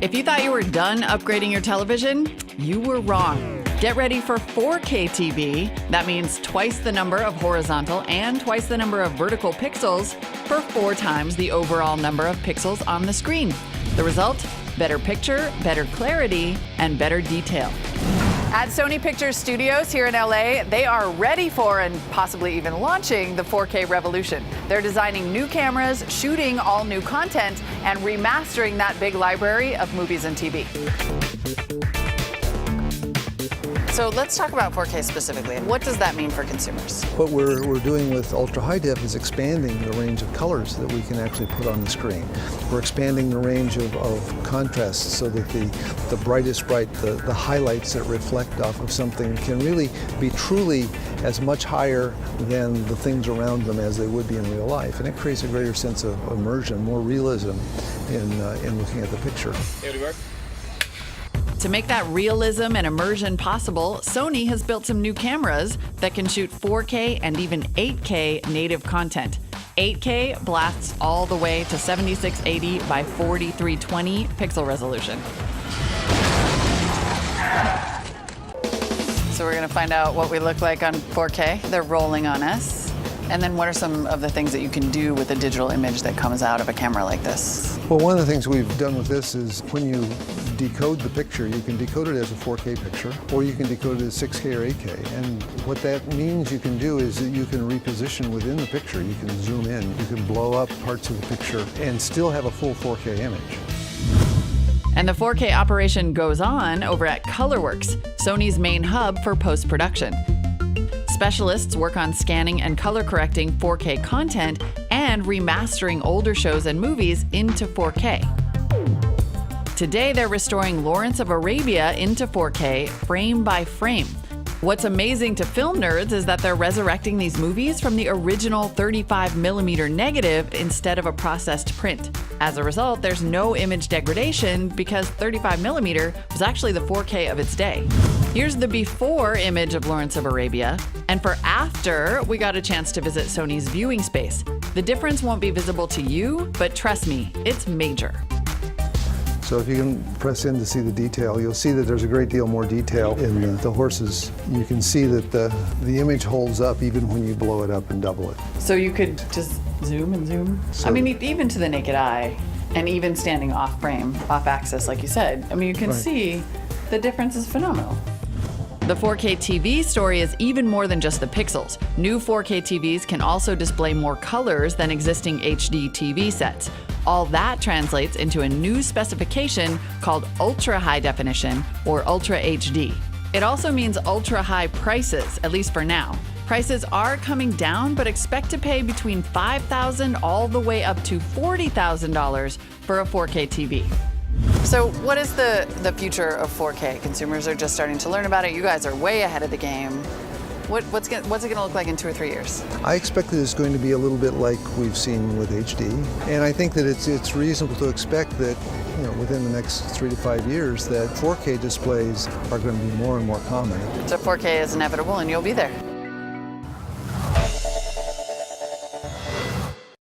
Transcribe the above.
If you thought you were done upgrading your television, you were wrong. Get ready for 4K TV. That means twice the number of horizontal and twice the number of vertical pixels for 4 times the overall number of pixels on the screen. The result? Better picture, better clarity, and better detail. At Sony Pictures Studios here in LA, they are ready for and possibly even launching the 4K revolution. They're designing new cameras, shooting all new content, and remastering that big library of movies and TV. So let's talk about 4K specifically. What does that mean for consumers? What we're doing with Ultra High Def is expanding the range of colors that we can actually put on the screen. We're expanding the range of contrasts so that the brightest bright, the highlights that reflect off of something can really be truly as much higher than the things around them as they would be in real life. And it creates a greater sense of immersion, more realism in looking at the picture. To make that realism and immersion possible, Sony has built some new cameras that can shoot 4K and even 8K native content. 8K blasts all the way to 7680 by 4320 pixel resolution. So we're going to find out what we look like on 4K. They're rolling on us. And then what are some of the things that you can do with a digital image that comes out of a camera like this? Well, one of the things we've done with this is when you decode the picture, you can decode it as a 4K picture, or you can decode it as 6K or 8K. And what that means you can do is that you can reposition within the picture. You can zoom in, you can blow up parts of the picture, and still have a full 4K image. And the 4K operation goes on over at ColorWorks, Sony's main hub for post-production. Specialists work on scanning and color correcting 4K content and remastering older shows and movies into 4K. Today, they're restoring Lawrence of Arabia into 4K frame by frame. What's amazing to film nerds is that they're resurrecting these movies from the original 35mm negative instead of a processed print. As a result, there's no image degradation because 35mm was actually the 4K of its day. Here's the before image of Lawrence of Arabia, and for after, we got a chance to visit Sony's viewing space. The difference won't be visible to you, but trust me, it's major. So if you can press in to see the detail, you'll see that there's a great deal more detail in the horses. You can see that the image holds up even when you blow it up and double it. So you could just zoom and zoom? So, I mean, even to the naked eye, and even standing off frame, off axis, like you said, I mean, you can see the difference is phenomenal. The 4K TV story is even more than just the pixels. New 4K TVs can also display more colors than existing HD TV sets. All that translates into a new specification called Ultra High Definition, or Ultra HD. It also means ultra high prices, at least for now. Prices are coming down, but expect to pay between $5,000 all the way up to $40,000 for a 4K TV. So what is the future of 4K? Consumers are just starting to learn about it. You guys are way ahead of the game. What's it going to look like in 2 or 3 years? I expect that it's going to be a little bit like we've seen with HD, and I think that it's reasonable to expect that within the next 3 to 5 years that 4K displays are going to be more and more common. So 4K is inevitable, and you'll be there.